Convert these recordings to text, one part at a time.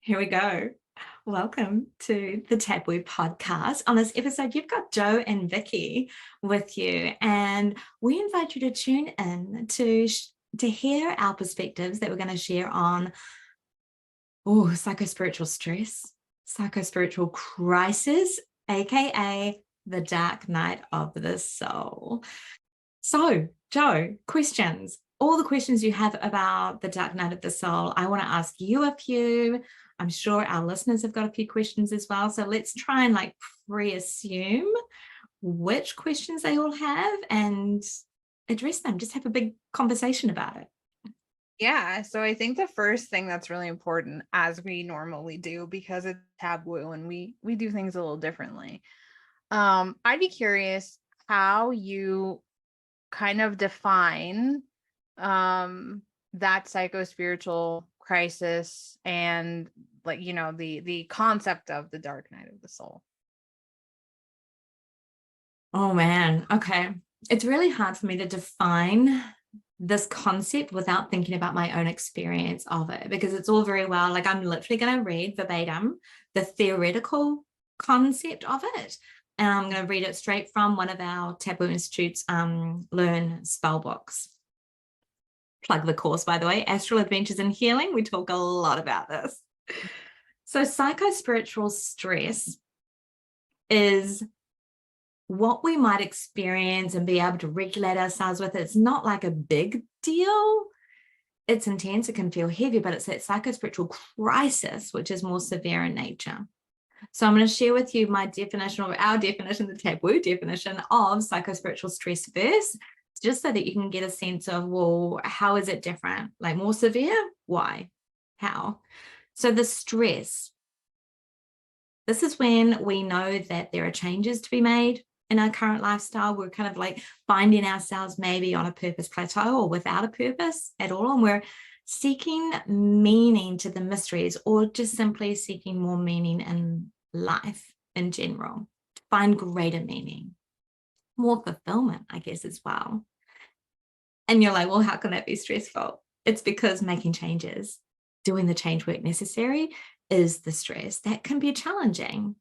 Here we go. Welcome to the Tabwoo podcast. On this episode, you've got Jo and Vicki with you, and we invite you to tune in to hear our perspectives that we're going to share on psychospiritual stress, psychospiritual crisis, aka the dark night of the soul. So, Jo, questions. All the questions you have about the dark night of the soul, I want to ask you a few. I'm sure our listeners have got a few questions as well. So let's try and pre-assume which questions they all have and address them. Just have a big conversation about it. Yeah, so I think the first thing that's really important, as we normally do, because it's taboo and we do things a little differently. I'd be curious how you kind of define that psychospiritual crisis and the concept of the dark night of the soul. Oh man, okay. It's really hard for me to define this concept without thinking about my own experience of it, because it's all very well, like I'm literally going to read verbatim the theoretical concept of it. And I'm going to read it straight from one of our Tabwoo Institute's Learn spell books. Plug the course, by the way, Astral Adventures in Healing. We talk a lot about this. So psychospiritual stress is what we might experience and be able to regulate ourselves with. It's not like a big deal. It's intense, it can feel heavy, but it's that psychospiritual crisis, which is more severe in nature. So I'm going to share with you my definition, or our definition, the Tabwoo definition of psychospiritual stress first, just so that you can get a sense of, well, how is it different? Like more severe? Why? How? So the stress, this is when we know that there are changes to be made in our current lifestyle. We're kind of like finding ourselves maybe on a purpose plateau or without a purpose at all. And we're seeking meaning to the mysteries, or just simply seeking more meaning in life in general, to find greater meaning, more fulfillment, I guess, as well. And you're like, well, how can that be stressful? It's because making changes, doing the change work necessary is the stress. That can be challenging.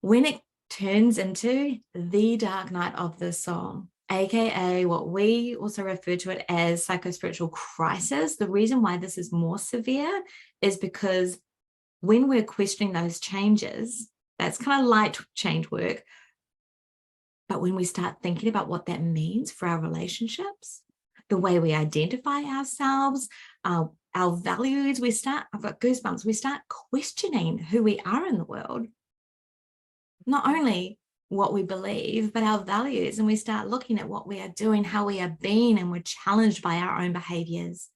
When it turns into the dark night of the soul, aka what we also refer to it as psychospiritual crisis, the reason why this is more severe is because when we're questioning those changes, that's kind of light change work. But when we start thinking about what that means for our relationships, the way we identify ourselves, our values, I've got goosebumps, we start questioning who we are in the world. Not only what we believe, but our values. And we start looking at what we are doing, how we are being, and we're challenged by our own behaviors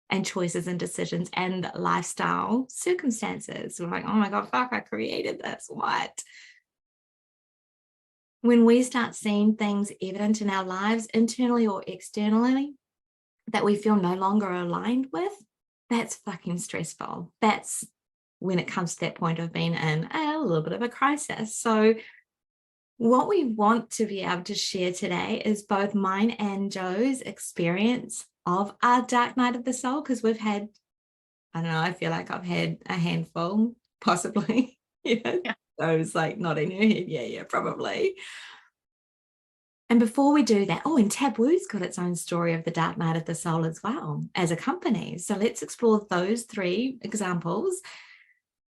and choices and decisions and lifestyle circumstances. We're like, oh my God, fuck, I created this. What? When we start seeing things evident in our lives, internally or externally, that we feel no longer aligned with, that's fucking stressful. That's when it comes to that point of being in a little bit of a crisis. So what we want to be able to share today is both mine and Jo's experience of our dark night of the soul, because we've had, I don't know, I feel like I've had a handful, possibly. Yeah. Those like nodding her head, yeah, probably. And before we do that, and Tabwoo's got its own story of the dark night of the soul as well as a company. So let's explore those three examples.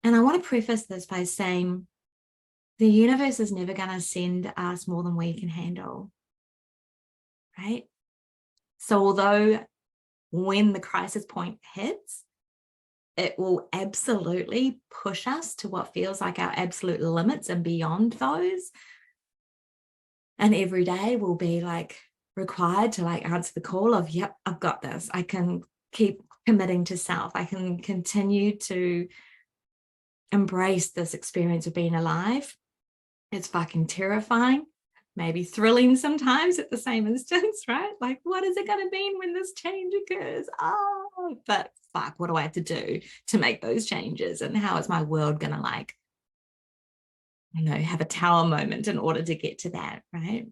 And I want to preface this by saying the universe is never going to send us more than we can handle, right? So although when the crisis point hits, it will absolutely push us to what feels like our absolute limits and beyond those. And every day will be like required to like answer the call of, yep, I've got this. I can keep committing to self. I can continue to embrace this experience of being alive. It's fucking terrifying, maybe thrilling sometimes at the same instance, right? Like, what is it going to mean when this change occurs? Oh, but fuck, what do I have to do to make those changes? And how is my world going to have a tower moment in order to get to that, right?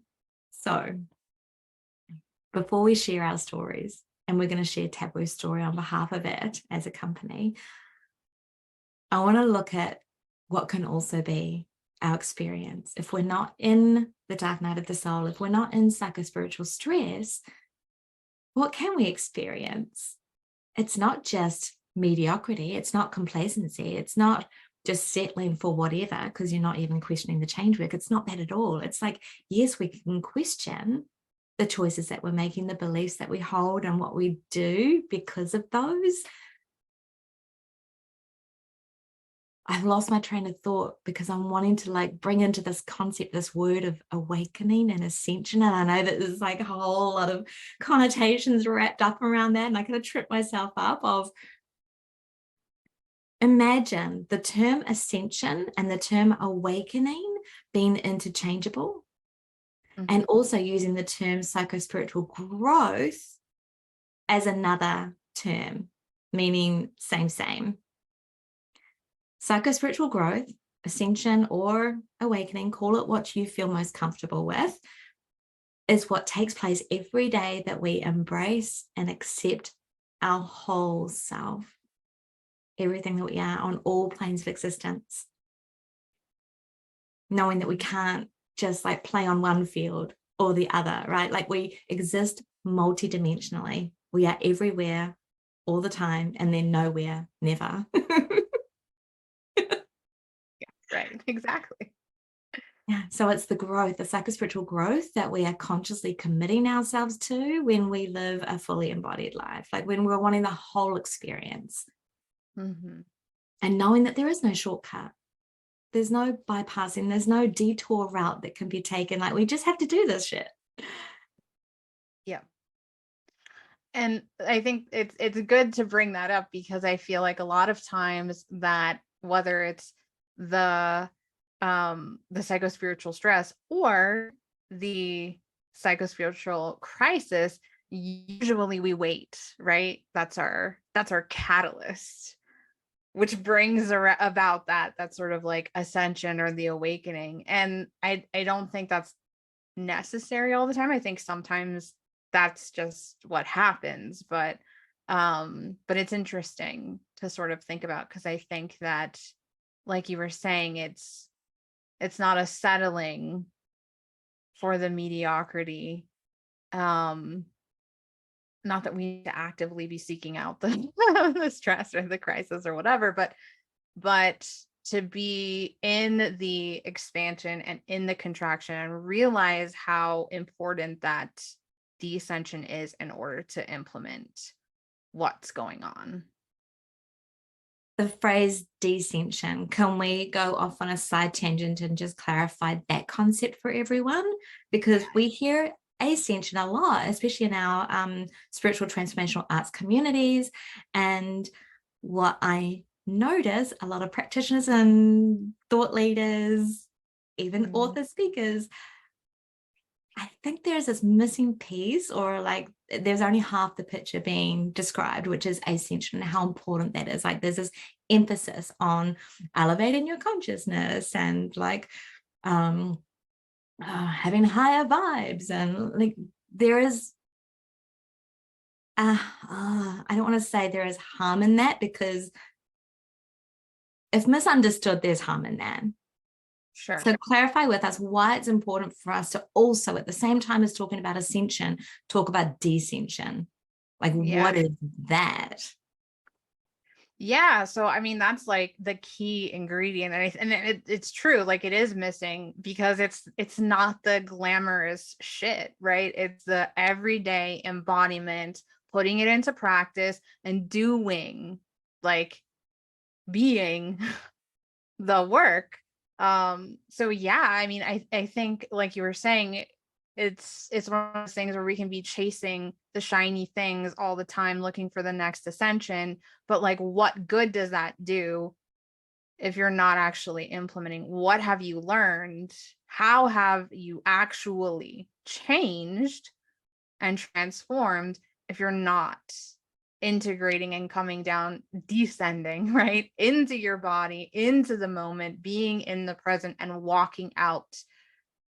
So before we share our stories, and we're going to share Tabwoo's story on behalf of it as a company, I want to look at what can also be our experience. If we're not in the dark night of the soul, if we're not in psychospiritual stress, what can we experience? It's not just mediocrity. It's not complacency. It's not just settling for whatever because you're not even questioning the change work. It's not that at all. It's like, yes, we can question the choices that we're making, the beliefs that we hold, and what we do because of those. I've lost my train of thought because I'm wanting to like bring into this concept, this word of awakening and ascension. And I know that there's like a whole lot of connotations wrapped up around that. And I kind of trip myself up of, imagine the term ascension and the term awakening being interchangeable, and also using the term psychospiritual growth as another term, meaning same. Psychospiritual growth, ascension, or awakening, call it what you feel most comfortable with, is what takes place every day that we embrace and accept our whole self, everything that we are on all planes of existence. Knowing that we can't just like play on one field or the other, right? Like we exist multidimensionally. We are everywhere all the time and then nowhere, never. Right, exactly. Yeah. So it's the growth, the psychospiritual growth that we are consciously committing ourselves to when we live a fully embodied life, like when we're wanting the whole experience. And knowing that there is no shortcut. There's no bypassing, there's no detour route that can be taken. Like we just have to do this shit. Yeah. And I think it's good to bring that up because I feel like a lot of times that whether it's the psychospiritual stress or the psychospiritual crisis, usually we wait, right? That's our catalyst, which brings about that sort of like ascension or the awakening. And I don't think that's necessary all the time. I think sometimes that's just what happens, but it's interesting to sort of think about, because I think that, like you were saying, it's not a settling for the mediocrity. Not that we need to actively be seeking out the the stress or the crisis or whatever, but to be in the expansion and in the contraction and realize how important that descension is in order to implement what's going on. The phrase descension, can we go off on a side tangent and just clarify that concept for everyone? Because we hear ascension a lot, especially in our spiritual transformational arts communities. And what I notice, a lot of practitioners and thought leaders, even author speakers, I think there's this missing piece, or like there's only half the picture being described, which is ascension and how important that is. Like there's this emphasis on elevating your consciousness and like having higher vibes, and like there is I don't want to say there is harm in that, because if misunderstood, there's harm in that. Sure. So clarify with us why it's important for us to also, at the same time as talking about ascension, talk about descension. Like, what is that? Yeah, so I mean that's like the key ingredient, and it's true, like it is missing because it's not the glamorous shit, right? It's the everyday embodiment, putting it into practice and doing, like being the work. So yeah, I mean I think, like you were saying, it's one of those things where we can be chasing the shiny things all the time, looking for the next ascension, but like what good does that do if you're not actually implementing? What have you learned? How have you actually changed and transformed if you're not integrating and coming down, descending right into your body, into the moment, being in the present and walking out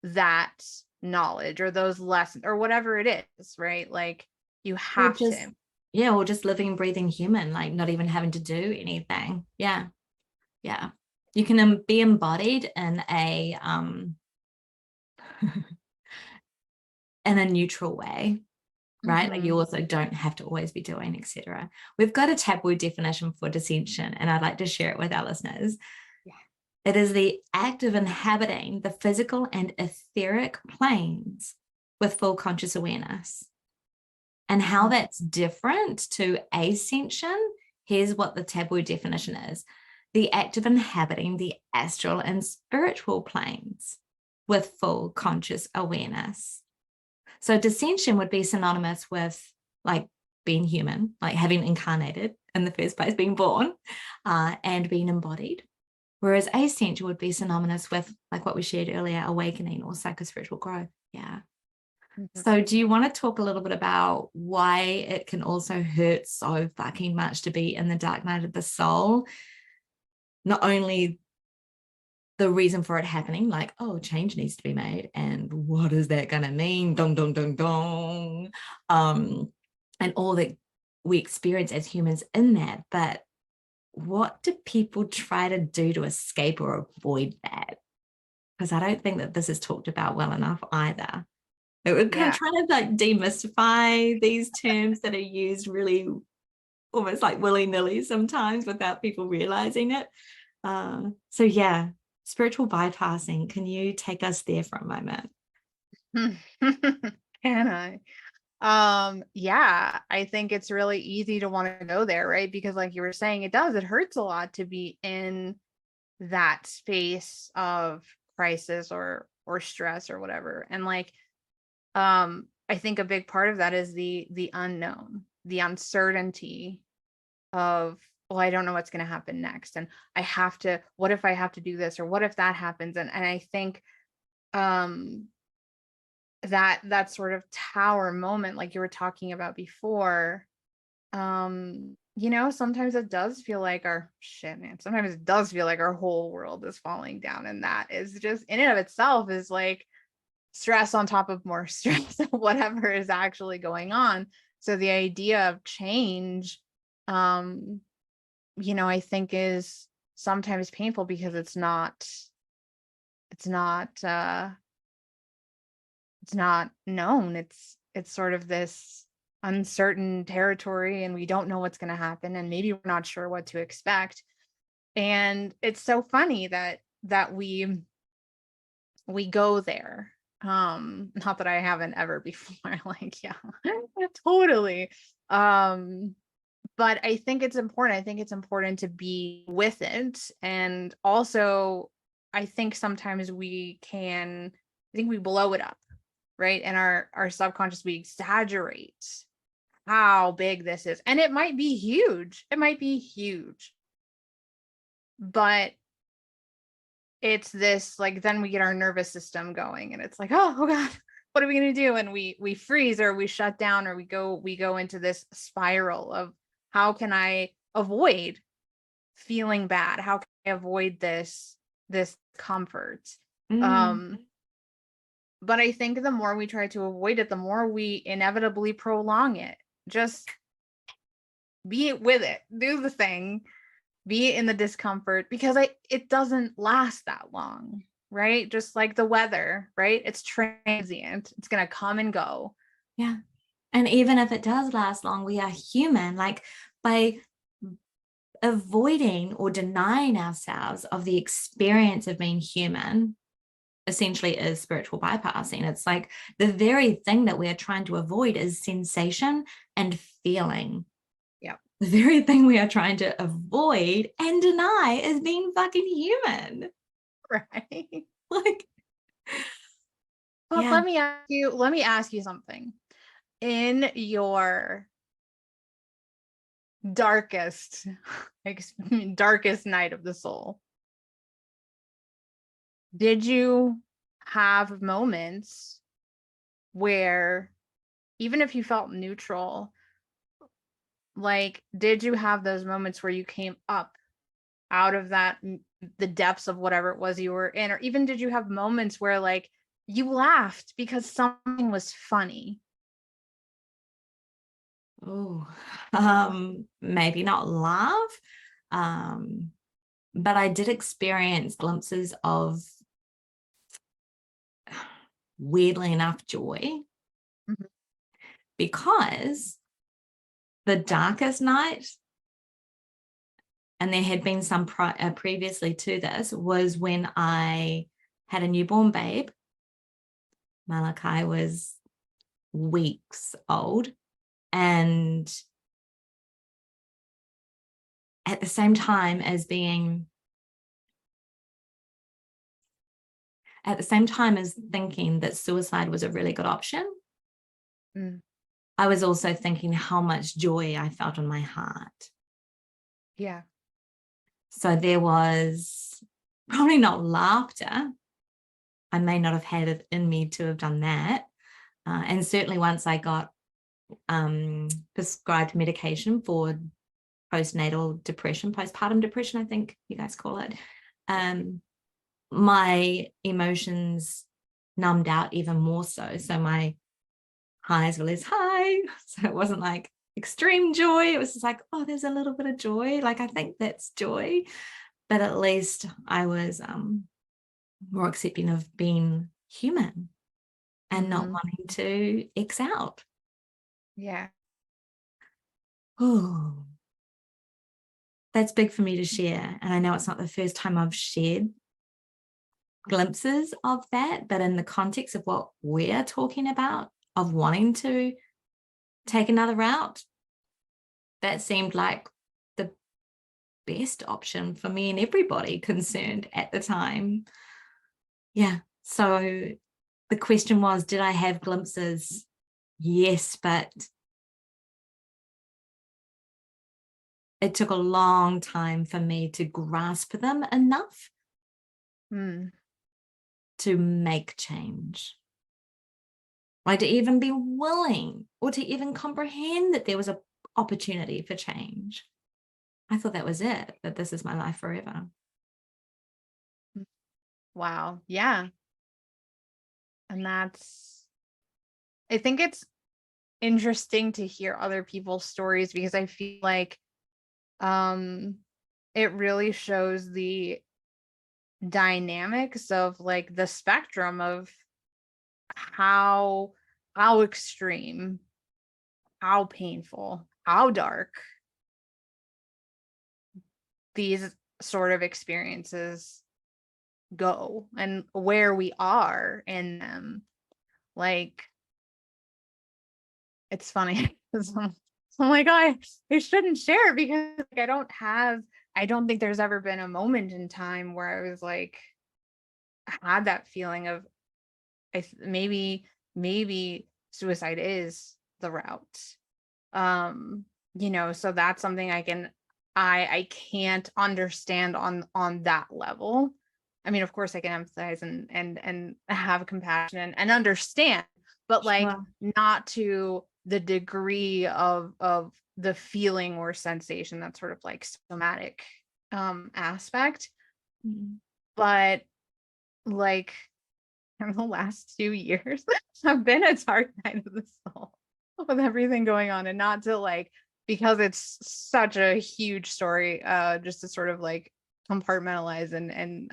that knowledge or those lessons or whatever it is, right? Like you have to. Yeah, or just living and breathing human, like not even having to do anything. Yeah. Yeah. You can be embodied in a in a neutral way, right? Like you also don't have to always be doing, etc. We've got a taboo definition for dissension, and I'd like to share it with our listeners. Yeah. It is the act of inhabiting the physical and etheric planes with full conscious awareness. And how that's different to ascension, here's what the taboo definition is: the act of inhabiting the astral and spiritual planes with full conscious awareness. So dissension would be synonymous with like being human, like having incarnated in the first place, being born, and being embodied. Whereas ascension would be synonymous with like what we shared earlier, awakening or psychospiritual growth. Yeah. So do you want to talk a little bit about why it can also hurt so fucking much to be in the dark night of the soul? Not only the reason for it happening, like, oh, change needs to be made, and what is that going to mean? Dong, dong, dong, dong. And all that we experience as humans in that. But what do people try to do to escape or avoid that? Because I don't think that this is talked about well enough either. We're kind of trying to like demystify these terms that are used really almost like willy-nilly sometimes without people realizing it. So yeah, spiritual bypassing. Can you take us there for a moment? Can I? Yeah, I think it's really easy to want to go there, right? Because like you were saying, it hurts a lot to be in that space of crisis or stress or whatever. And like I think a big part of that is the unknown, the uncertainty of, well, I don't know what's going to happen next, and what if I have to do this, or what if that happens? And I think um that sort of tower moment, like you were talking about before, sometimes it does feel like sometimes it does feel like our whole world is falling down, and that is just in and of itself is like stress on top of more stress of whatever is actually going on. So the idea of change, I think is sometimes painful because it's not it's not known. It's sort of this uncertain territory, and we don't know what's going to happen, and maybe we're not sure what to expect. And it's so funny that we go there. Not that I haven't ever before. Like, yeah, totally. But I think it's important. I think it's important to be with it. And also, I think sometimes I think we blow it up, right? And our subconscious, we exaggerate how big this is. And it might be huge. It might be huge. But it's this, like, then we get our nervous system going, and it's like, oh God, what are we going to do? And we freeze, or we shut down, or we go into this spiral of, how can I avoid feeling bad? How can I avoid this comfort? But I think the more we try to avoid it, the more we inevitably prolong it. Just be with it, do the thing, be in the discomfort, because it doesn't last that long, right? Just like the weather, right? It's transient. It's going to come and go. Yeah. And even if it does last long, we are human. Like, by avoiding or denying ourselves of the experience of being human, essentially is spiritual bypassing. It's like the very thing that we're trying to avoid is sensation and feeling. Yeah. The very thing we are trying to avoid and deny is being fucking human. Right. Like, Well, yeah. let me ask you something. In your darkest darkest night of the soul, did you have moments where, even if you felt neutral, like, did you have those moments where you came up out of the depths of whatever it was you were in? Or even did you have moments where, like, you laughed because something was funny? Oh, maybe not laugh. But I did experience glimpses of, weirdly enough, joy, Mhm. because the darkest night, and there had been some previously to this, was when I had a newborn babe. Malachi was weeks old. And at the same time as thinking that suicide was a really good option, Mm. I was also thinking how much joy I felt in my heart. Yeah. So there was probably not laughter. I may not have had it in me to have done that. And certainly once I got prescribed medication for postpartum depression, I think you guys call it, my emotions numbed out even more so. So my highs were less high. So it wasn't like extreme joy. It was just like, oh, there's a little bit of joy. Like, I think that's joy. But at least I was more accepting of being human and not wanting to X out. Yeah. Oh, that's big for me to share. And I know it's not the first time I've shared glimpses of that, but in the context of what we're talking about, of wanting to take another route, that seemed like the best option for me and everybody concerned at the time. Yeah. So the question was, did I have glimpses? Yes, but it took a long time for me to grasp them enough to make change. Like to even be willing or to even comprehend that there was an opportunity for change. I thought that was it, that this is my life forever. Wow. Yeah. And I think it's interesting to hear other people's stories, because I feel like um it really shows the dynamics of like the spectrum of how extreme, how painful, how dark these sort of experiences go and where we are in them. Like, it's funny because I'm like, I shouldn't share, because like, I don't think there's ever been a moment in time where I was like, I had that feeling of maybe suicide is the route. So that's something I can't understand on that level. I mean, of course I can empathize and have compassion and understand, but like Sure. not to the degree of the feeling or sensation, that's sort of like somatic aspect. Mm-hmm. But like in the last 2 years, I've been a dark night of the soul with everything going on, and not to like, because it's such a huge story, just to sort of like compartmentalize and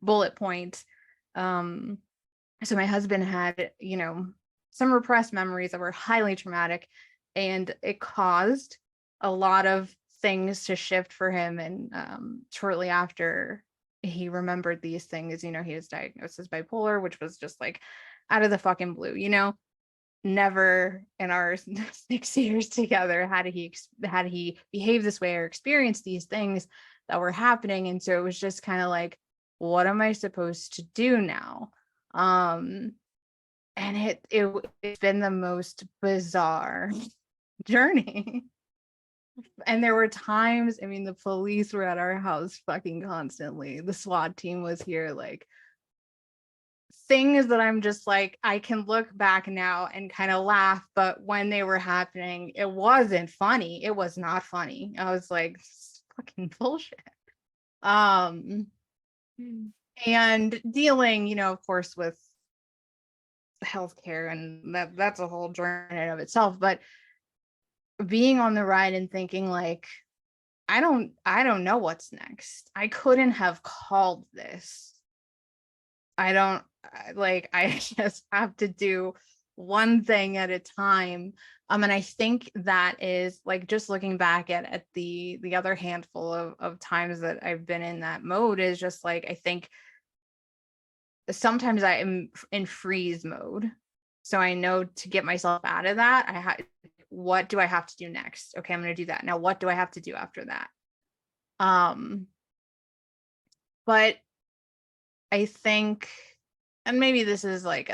bullet point. So my husband had, some repressed memories that were highly traumatic, and it caused a lot of things to shift for him. And shortly after he remembered these things, he was diagnosed as bipolar, which was just like out of the fucking blue, never in our 6 years together had he behaved this way or experienced these things that were happening. And so it was just kind of like, what am I supposed to do now? And it's been the most bizarre journey. And there were times, I mean, the police were at our house fucking constantly. The SWAT team was here, like things that I'm just like, I can look back now and kind of laugh, but when they were happening, it wasn't funny. It was not funny. I was like, this is fucking bullshit. And dealing, of course, with healthcare, and that's a whole journey in and of itself. But being on the ride and thinking like, I don't know what's next. I couldn't have called this. I just have to do one thing at a time. And I think that is like, just looking back at the other handful of times that I've been in that mode, is just like, I think sometimes I am in freeze mode. So I know to get myself out of that, what do I have to do next? Okay, I'm going to do that. Now, what do I have to do after that? But I think, and maybe this is like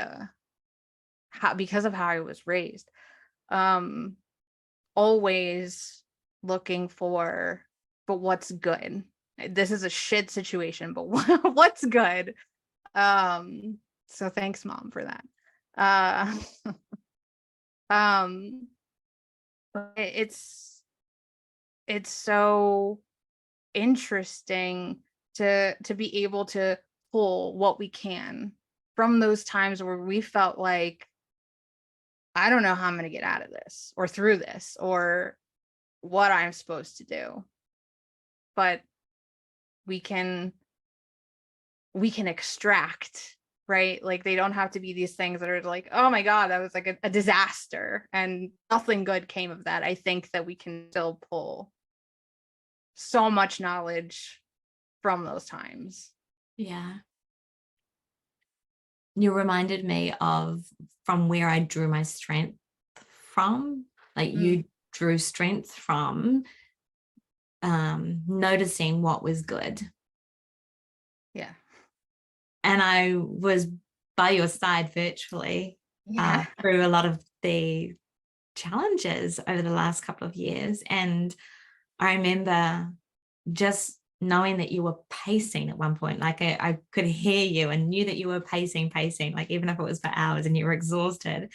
because of how I was raised, always looking for what's good. This is a shit situation, but what's good? So thanks, Mom, for that. Uh, um, it's so interesting to be able to pull what we can from those times where we felt like, I don't know how I'm going to get out of this or through this or what I'm supposed to do. But we can extract, right? Like, they don't have to be these things that are like, oh my God, that was like a disaster and nothing good came of that. I think that we can still pull so much knowledge from those times. Yeah. You reminded me of from where I drew my strength from. Like you drew strength from noticing what was good. Yeah. And I was by your side virtually through a lot of the challenges over the last couple of years. And I remember just knowing that you were pacing at one point. Like I could hear you and knew that you were pacing, like even if it was for hours and you were exhausted.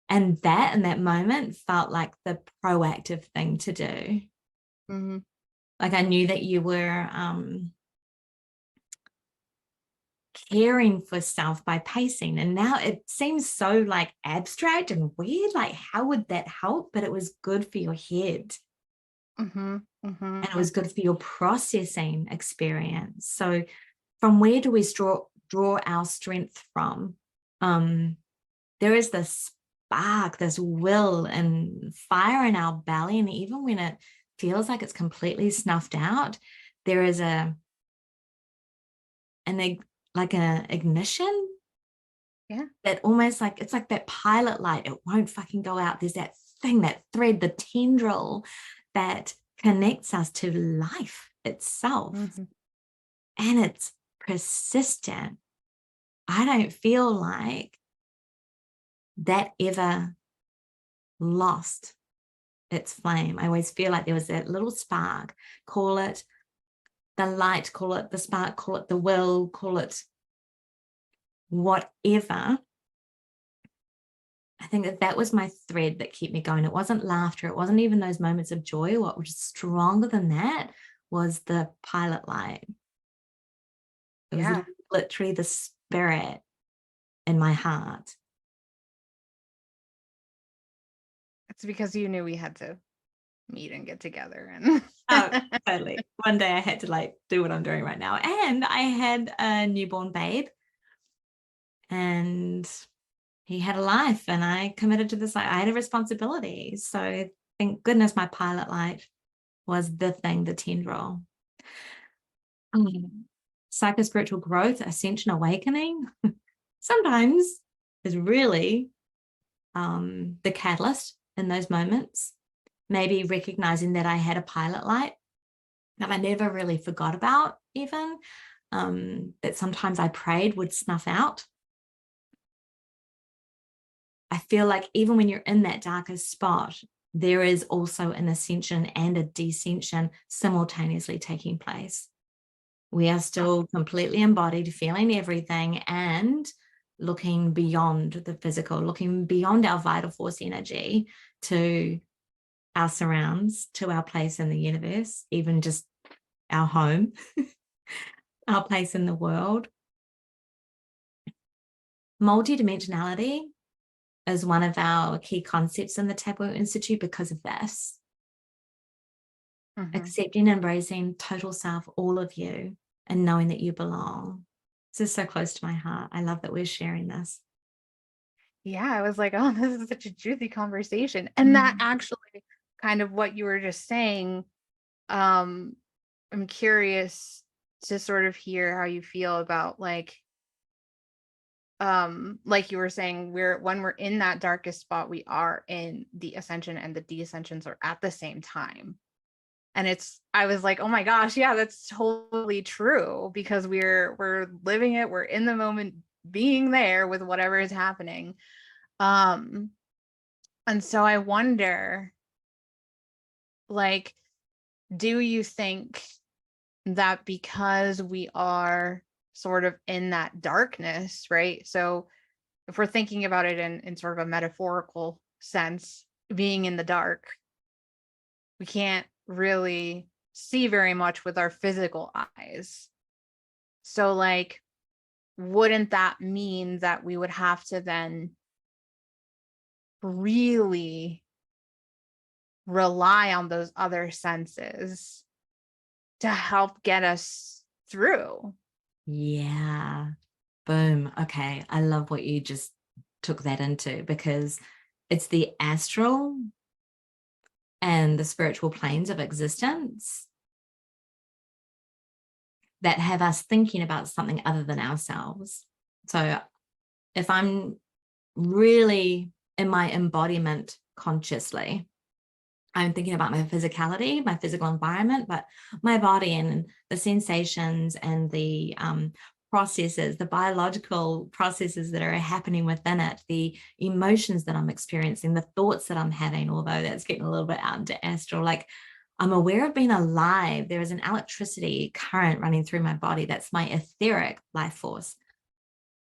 And that in that moment felt like the proactive thing to do. Mm-hmm. Like I knew that you were caring for self by pacing. And now it seems so like abstract and weird. Like, how would that help? But it was good for your head. Mm-hmm. Mm-hmm. And it was good for your processing experience. So from where do we draw our strength from? There is this spark, this will and fire in our belly. And even when it feels like it's completely snuffed out, there is an ignition. Yeah. That almost like, it's like that pilot light. It won't fucking go out. There's that thing, that thread, the tendril that connects us to life itself. Mm-hmm. And it's persistent. I don't feel like that ever lost its flame. I always feel like there was that little spark. Call it the light, call it the spark, call it the will, call it whatever. I think that was my thread that kept me going. It wasn't laughter. It wasn't even those moments of joy. What was stronger than that was the pilot light. It was literally the spirit in my heart. It's because you knew we had to meet and get together. And oh, totally. One day I had to like do what I'm doing right now. And I had a newborn babe and he had a life and I committed to this. I had a responsibility. So thank goodness my pilot light was the thing, the tendril. Psychospiritual growth, ascension, awakening sometimes is really the catalyst in those moments. Maybe recognizing that I had a pilot light that I never really forgot about, even that sometimes I prayed would snuff out. I feel like even when you're in that darkest spot, there is also an ascension and a descension simultaneously taking place. We are still completely embodied, feeling everything and looking beyond the physical, looking beyond our vital force energy to our surrounds, to our place in the universe, even just our home, our place in the world. Multidimensionality is one of our key concepts in the Tabwoo Institute because of this. Mhm. accepting, embracing total self, all of you, and knowing that you belong. This is so close to my heart. I love that we're sharing this. Yeah, I was like, oh, this is such a juicy conversation. And that Mm. actually kind of what you were just saying, um, I'm curious to sort of hear how you feel about like you were saying, when we're in that darkest spot, we are in the ascension and the descensions are at the same time. And I was like, oh my gosh, yeah, that's totally true, because we're living it, we're in the moment, being there with whatever is happening. Um, and so I wonder, like, do you think that because we are sort of in that darkness, right? So if we're thinking about it in sort of a metaphorical sense, being in the dark, we can't really see very much with our physical eyes. So, like, wouldn't that mean that we would have to then really rely on those other senses to help get us through? Yeah. Boom. Okay. I love what you just took that into, because it's the astral and the spiritual planes of existence that have us thinking about something other than ourselves. So if I'm really in my embodiment consciously, I'm thinking about my physicality, my physical environment, but my body and the sensations and the processes, the biological processes that are happening within it, the emotions that I'm experiencing, the thoughts that I'm having, although that's getting a little bit out into astral, like I'm aware of being alive. There is an electricity current running through my body. That's my etheric life force.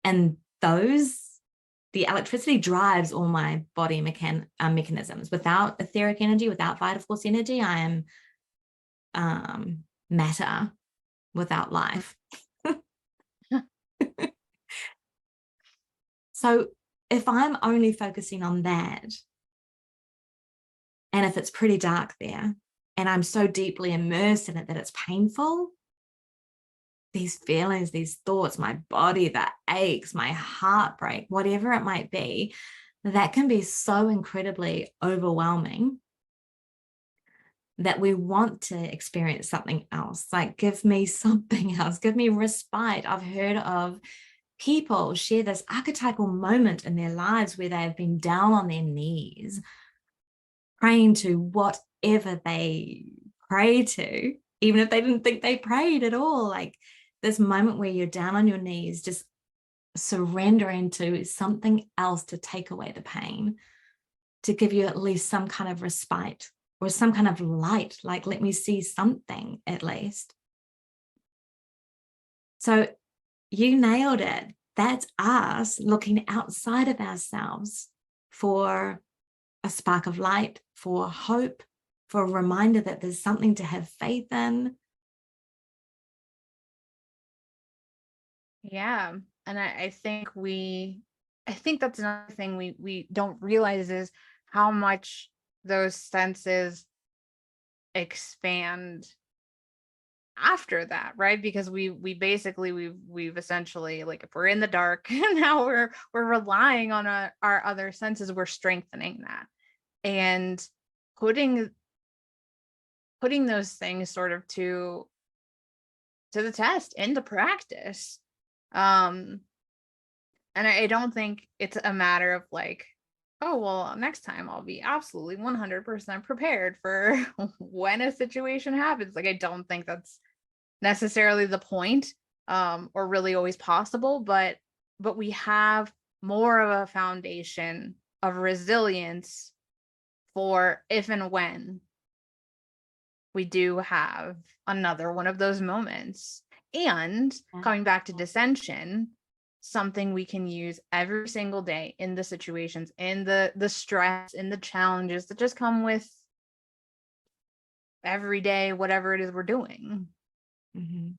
And the electricity drives all my body mechanisms. Without etheric energy, without vital force energy, I am matter without life. So if I'm only focusing on that, and if it's pretty dark there, and I'm so deeply immersed in it that it's painful, these feelings, these thoughts, my body that aches, my heartbreak, whatever it might be, that can be so incredibly overwhelming that we want to experience something else. Like, give me something else, give me respite. I've heard of people share this archetypal moment in their lives where they have been down on their knees, praying to whatever they pray to, even if they didn't think they prayed at all. Like this moment where you're down on your knees, just surrendering to something else to take away the pain, to give you at least some kind of respite or some kind of light, like let me see something at least. So you nailed it. That's us looking outside of ourselves for a spark of light, for hope, for a reminder that there's something to have faith in. Yeah. And I think that's another thing we don't realize is how much those senses expand after that, right? Because we've essentially, like, if we're in the dark now we're relying on our other senses, we're strengthening that and putting those things sort of to the test, into practice. um and I don't think it's a matter of like, oh well, next time I'll be absolutely 100% prepared for when a situation happens. Like, I don't think that's necessarily the point, or really always possible, but we have more of a foundation of resilience for if and when we do have another one of those moments. And coming back to dissension, something we can use every single day in the situations, in the stress, in the challenges that just come with every day, whatever it is we're doing. Mm-hmm.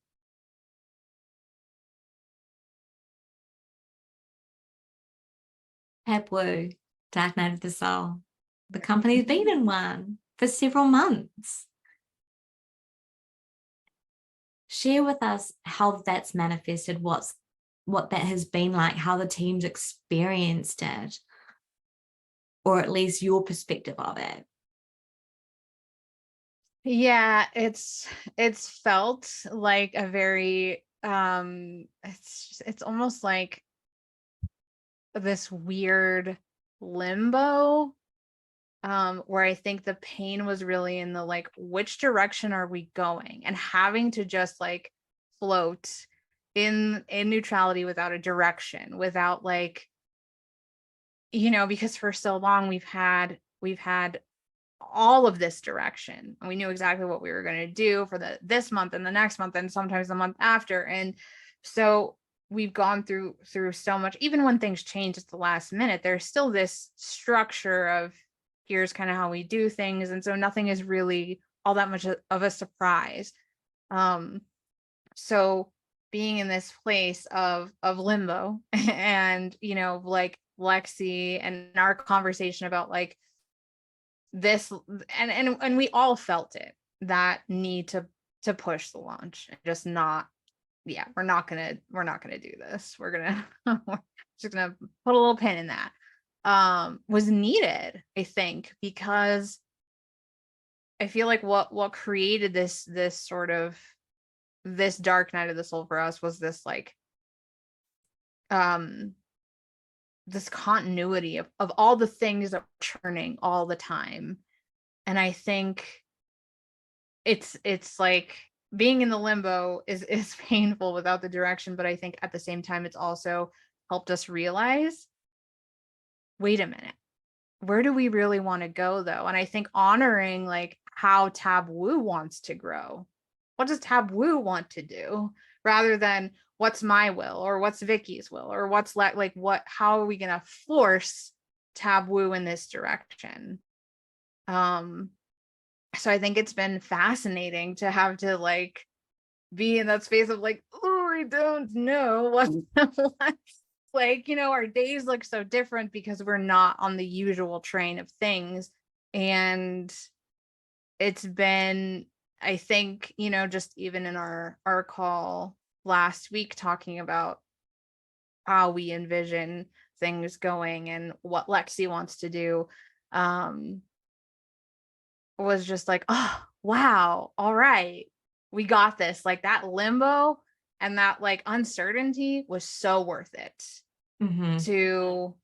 Tabwoo, Dark Night of the Soul. The company's been in one for several months. share with us how that's manifested, what that has been like, how the team's experienced it, or at least your perspective of it. Yeah, it's felt like a very it's almost like this weird limbo, where I think the pain was really in the like, which direction are we going, and having to just like float in neutrality without a direction, without like, because for so long we've had all of this direction, and we knew exactly what we were going to do for this month and the next month and sometimes the month after. And so we've gone through so much. Even when things change at the last minute, there's still this structure of, here's kind of how we do things, and so nothing is really all that much of a surprise. So being in this place of limbo and like Lexi and our conversation about like this, and we all felt it, that need to push the launch, and just not, yeah, we're not gonna do this, we're gonna we're just gonna put a little pin in that, was needed, I think, because I feel like what created this sort of this dark night of the soul for us was this like um this continuity of all the things that were churning all the time. And I think it's like being in the limbo is painful without the direction, but I think at the same time it's also helped us realize, wait a minute, where do we really want to go though? And I think honoring like how Tabwoo wants to grow. What does Tabwoo want to do, rather than what's my will or what's Vicky's will or what's like what, how are we going to force Tabwoo in this direction? So I think it's been fascinating to have to like be in that space of like, oh, I don't know what like, our days look so different because we're not on the usual train of things. And it's been, I think, just even in our call last week, talking about how we envision things going and what Lexi wants to do, was just like, oh wow, all right, we got this. Like that limbo and that like uncertainty was so worth it to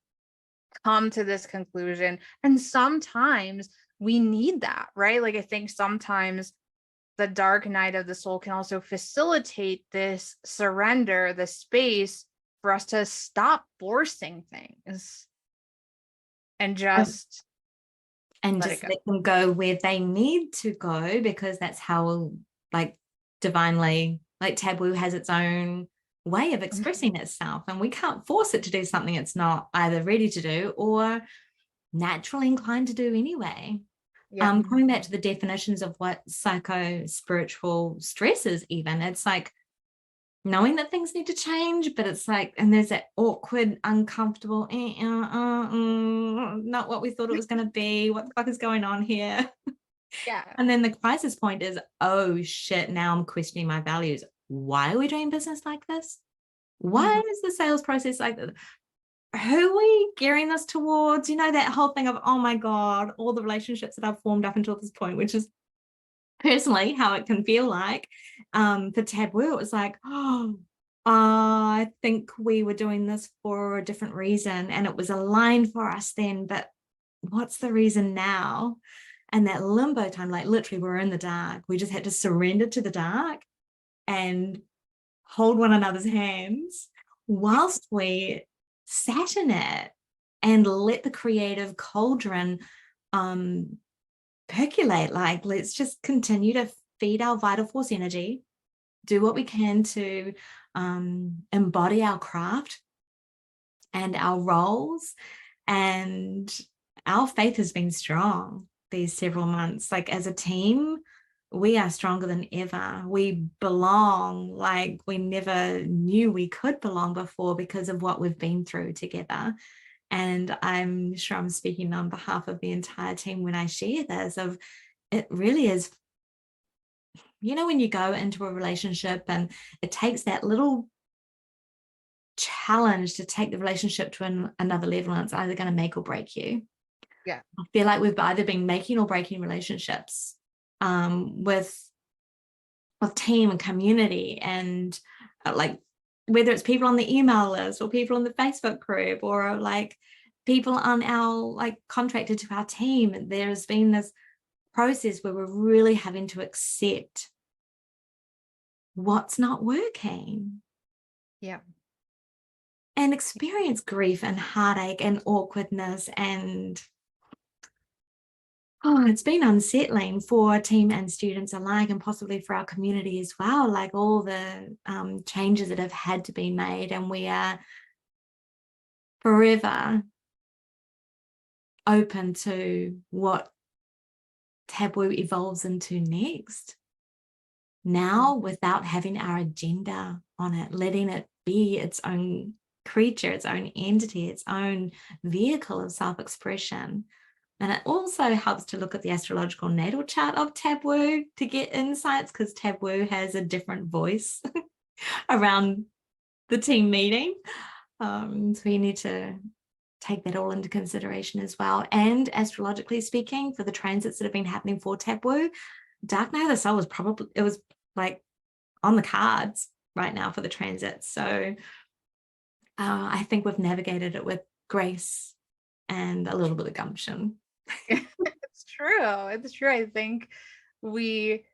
come to this conclusion. And sometimes we need that, right? Like I think sometimes the dark night of the soul can also facilitate this surrender, the space for us to stop forcing things and just let them go where they need to go, because that's how like divinely, like Taboo has its own way of expressing itself, and we can't force it to do something it's not either ready to do or naturally inclined to do anyway. Yeah. Coming back to the definitions of what psycho spiritual stress is, even, it's like knowing that things need to change, but it's like, and there's that awkward, uncomfortable, not what we thought it was going to be. What the fuck is going on here? Yeah. And then the crisis point is, oh shit, now I'm questioning my values. Why are we doing business like this? Why is the sales process like this? Who are we gearing this towards? That whole thing of, oh my God, all the relationships that I've formed up until this point, which is personally how it can feel like. For Taboo, it was like, oh, I think we were doing this for a different reason and it was aligned for us then, but what's the reason now? And that limbo time, like literally we're in the dark. We just had to surrender to the dark and hold one another's hands whilst we sat in it and let the creative cauldron percolate. Like, let's just continue to feed our vital force energy, do what we can to embody our craft and our roles. And our faith has been strong these several months. Like as a team, we are stronger than ever. We belong like we never knew we could belong before because of what we've been through together. And I'm sure I'm speaking on behalf of the entire team when I share this, of it really is you know, when you go into a relationship and it takes that little challenge to take the relationship to another level, and it's either going to make or break you. Yeah. I feel like we've either been making or breaking relationships with team and community, and like whether it's people on the email list or people on the Facebook group or like people on our like contracted to our team, there's been this process where we're really having to accept what's not working. Yeah. And experience grief and heartache and awkwardness, and it's been unsettling for team and students alike, and possibly for our community as well, like all the changes that have had to be made, and we are forever open to what Tabwoo evolves into next. Now, without having our agenda on it, letting it be its own creature, its own entity, its own vehicle of self-expression. And it also helps to look at the astrological natal chart of Tabwoo to get insights, because Tabwoo has a different voice around the team meeting. So you need to take that all into consideration as well. And astrologically speaking, for the transits that have been happening for Tabwoo, Dark Night of the Soul was probably, it was like on the cards right now for the transit. So I think we've navigated it with grace and a little bit of gumption. It's true. It's true. I think we,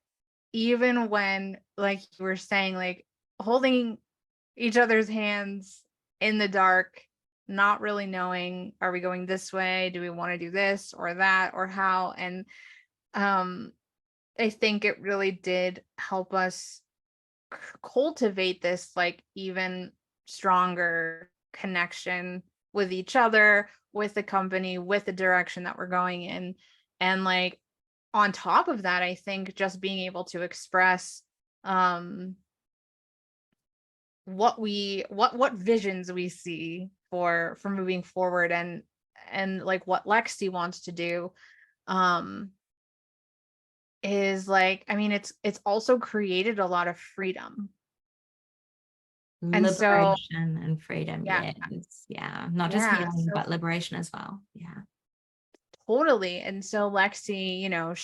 even when, like you were saying, like holding each other's hands in the dark, not really knowing, are we going this way? Do we want to do this or that or how? And I think it really did help us cultivate this like even stronger connection with each other, with the company, with the direction that we're going in. And like on top of that, I think just being able to express what visions we see for moving forward, and like what Lexi wants to do is like, I mean, it's also created a lot of freedom. And so Liberation and freedom. yeah, Yes. Yeah. Not just yeah, healing, so but liberation as well. Yeah. totally. And so Lexi, you know,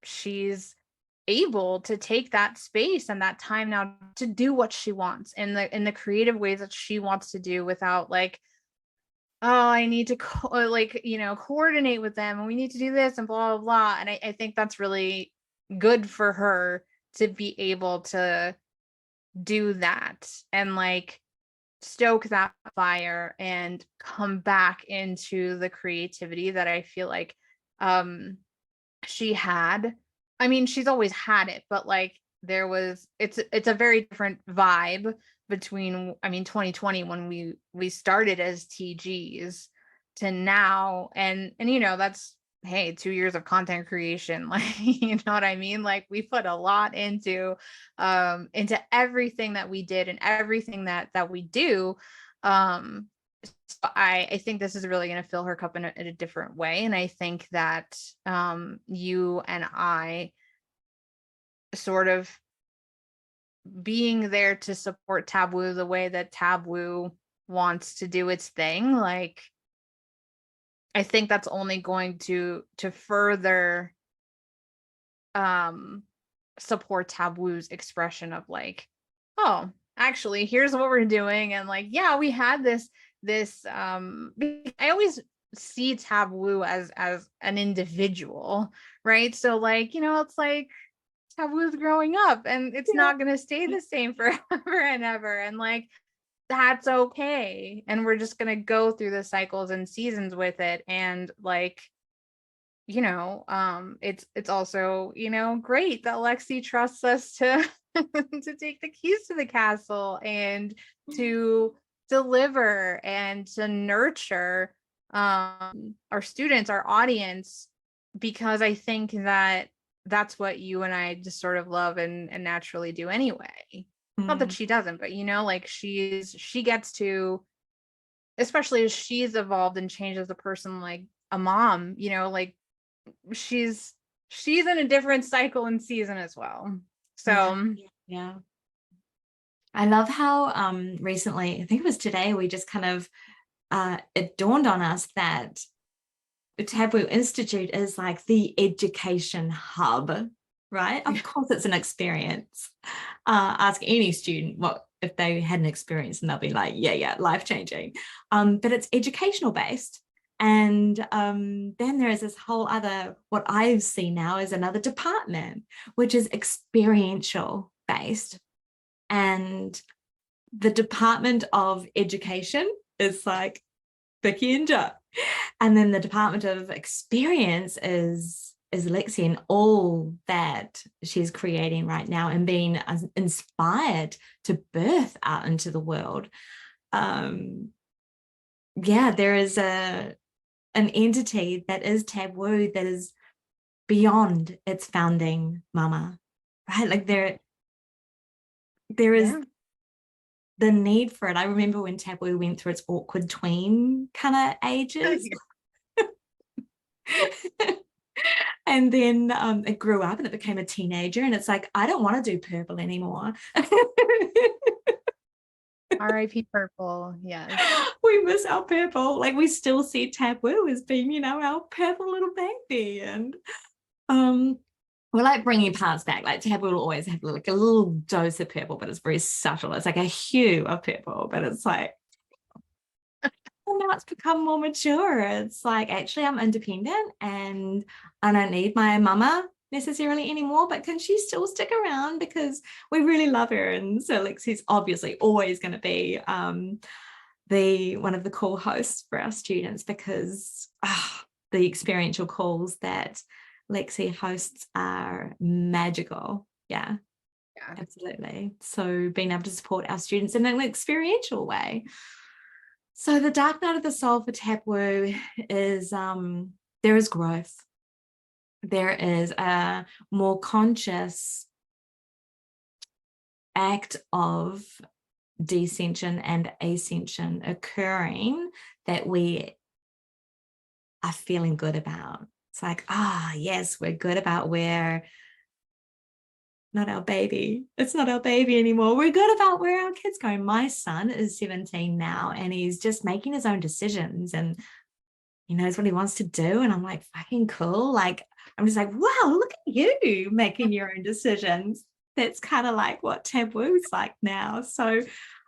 she's able to take that space and that time now to do what she wants in the creative ways that she wants to do, without like, oh, I need to like, you know, coordinate with them and we need to do this and blah blah blah. And I think that's really good for her to be able to do that and like stoke that fire and come back into the creativity that I feel like she had. I mean, she's always had it, but like it's a very different vibe between, I mean, 2020 when we started as TGs to now. And you know, that's, hey, 2 years of content creation. Like, you know what I mean? Like we put a lot into everything that we did and everything that we do. So I think this is really going to fill her cup in a different way. And I think that you and I sort of being there to support Tabwoo the way that Tabwoo wants to do its thing, like I think that's only going to further support Tabwoo's expression of like, oh, actually here's what we're doing. And like, yeah, we had this I always see Tabwoo as an individual, right? So like, you know, it's like Tabwoo's growing up and it's not going to stay the same forever and ever, and like that's okay, and we're just going to go through the cycles and seasons with it. And like, you know, it's also, you know, great that Lexi trusts us to to take the keys to the castle and to deliver and to nurture our students, our audience, because I think that that's what you and I just sort of love and naturally do anyway. Not that she doesn't, but you know, like she gets to, especially as she's evolved and changed as a person, like a mom, you know, like she she's in a different cycle and season as well. So Yeah. I love how recently, I think it was today, we just kind of it dawned on us that the Tabwoo Institute is like the education hub, right? Of course, it's an experience. Ask any student what if they had an experience, and they'll be like, yeah, life-changing. But it's educational based. And then there is this whole other, what I see now is another department, which is experiential based. And the Department of Education is like Vicki and Jo. And then the Department of Experience is Lexi and all that she's creating right now and being inspired to birth out into the world. There is an entity that is Tabwoo that is beyond its founding mama, right? Like there is the need for it. I remember when Tabwoo went through its awkward tween kind of ages. And then it grew up and it became a teenager, and it's like, I don't want to do purple anymore. R.I.P. purple. Yes. We miss our purple. Like, we still see Tabwoo as being, you know, our purple little baby. And we're like bringing parts back. Like Tabwoo will always have like a little dose of purple, but it's very subtle. It's like a hue of purple, but it's like, well, now it's become more mature. It's like, actually, I'm independent and I don't need my mama necessarily anymore, but can she still stick around because we really love her? And so Lexi's obviously always going to be the one of the cool hosts for our students, because the experiential calls that Lexi hosts are magical. Yeah, absolutely. So being able to support our students in an experiential way. So the dark night of the soul for Tabwoo is there is growth. There is a more conscious act of descension and ascension occurring that we are feeling good about. It's like, yes, we're good about where not our baby. It's not our baby anymore. We're good about where our kids go. My son is 17 now and he's just making his own decisions and he knows what he wants to do. And I'm like, fucking cool. Like, I'm just like, wow, look at you making your own decisions. That's kind of like what Tabwoo's like now. So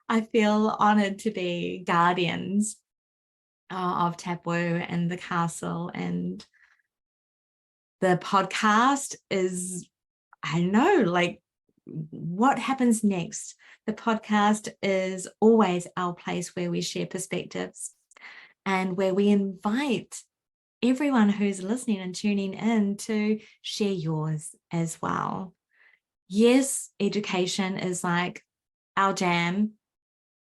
I feel honored to be guardians of Tabwoo and the castle. And the podcast is, I don't know, like, what happens next? The podcast is always our place where we share perspectives and where we invite everyone who's listening and tuning in to share yours as well. Yes, education is like our jam.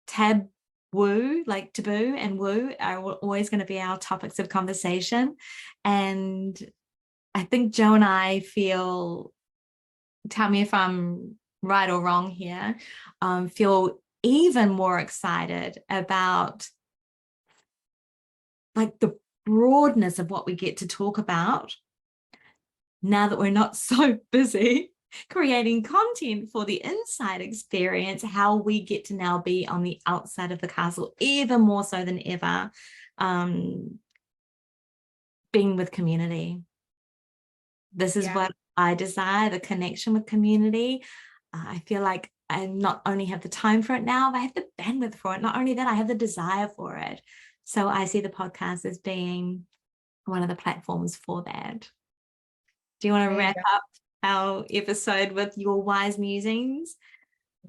Tabwoo, like taboo and woo, are always going to be our topics of conversation. And I think Jo and I feel, tell me if I'm right or wrong here, feel even more excited about like the broadness of what we get to talk about now that we're not so busy creating content for the inside experience, how we get to now be on the outside of the castle even more so than ever, being with community. This is what I desire, the connection with community. I feel like I not only have the time for it now, but I have the bandwidth for it. Not only that, I have the desire for it. So I see the podcast as being one of the platforms for that. Do you want to wrap up our episode with your wise musings?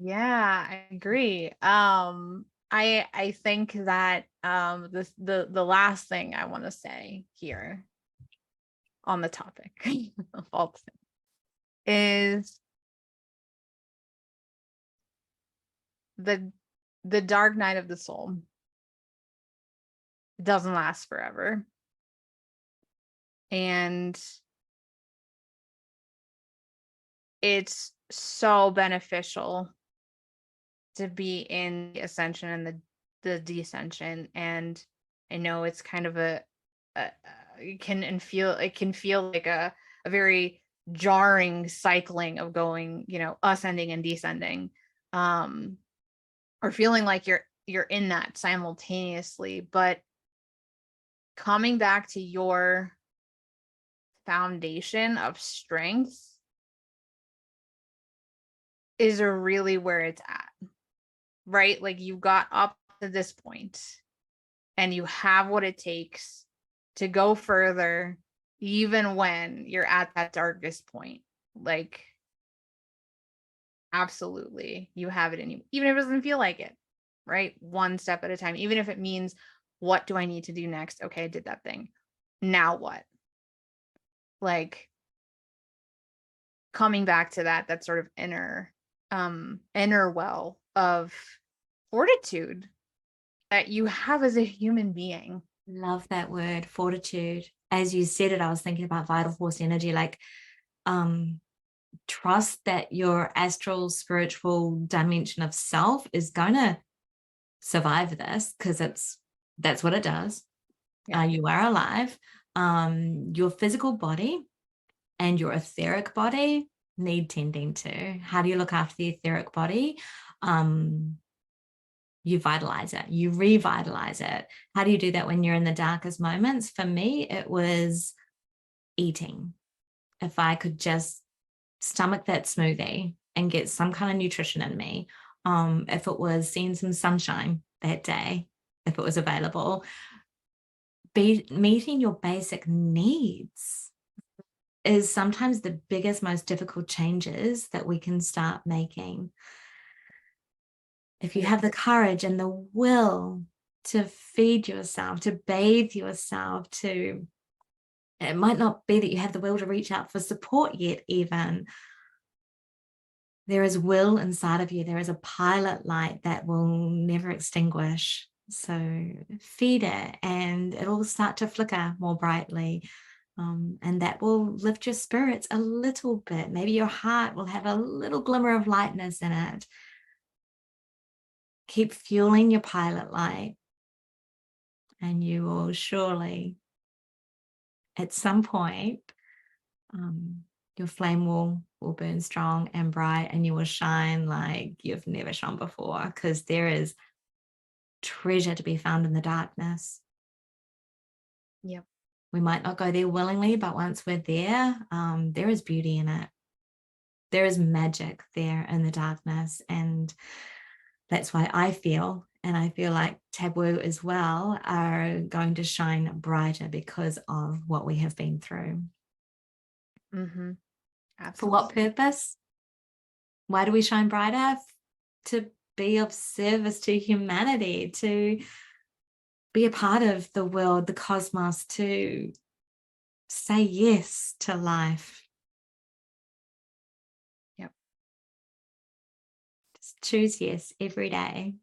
Yeah, I agree. I think that the last thing I want to say here on the topic of all things is the dark night of the soul doesn't last forever. And it's so beneficial to be in the ascension and the descension. And I know it's kind of it can feel like a very jarring cycling of going, ascending and descending, or feeling like you're in that simultaneously. But coming back to your foundation of strength is really where it's at, right? Like you got up to this point and you have what it takes to go further, even when you're at that darkest point. Like, absolutely, you have it in you, even if it doesn't feel like it, right? One step at a time, even if it means, what do I need to do next? Okay, I did that thing. Now what? Like, coming back to that sort of inner well of fortitude that you have as a human being. Love that word, fortitude. As you said it, I was thinking about vital force energy, like trust that your astral spiritual dimension of self is going to survive this, because that's what it does. Yeah. You are alive. Your physical body and your etheric body need tending to. How do you look after the etheric body? You vitalize it, you revitalize it. How do you do that when you're in the darkest moments? For me, it was eating. If I could just stomach that smoothie and get some kind of nutrition in me, if it was seeing some sunshine that day, if it was available, meeting your basic needs is sometimes the biggest, most difficult changes that we can start making. If you have the courage and the will to feed yourself, to bathe yourself, it might not be that you have the will to reach out for support yet, even. There is will inside of you. There is a pilot light that will never extinguish. So feed it and it'll start to flicker more brightly. And that will lift your spirits a little bit. Maybe your heart will have a little glimmer of lightness in it. Keep fueling your pilot light, and you will surely, at some point, your flame will burn strong and bright, and you will shine like you've never shone before, because there is treasure to be found in the darkness. Yep. We might not go there willingly, but once we're there, there is beauty in it. There is magic there in the darkness. And that's why I feel like Tabwoo as well are going to shine brighter because of what we have been through. Mm-hmm. Absolutely. For what purpose? Why do we shine brighter? To be of service to humanity, to be a part of the world, the cosmos, to say yes to life. Yep. Just choose yes every day.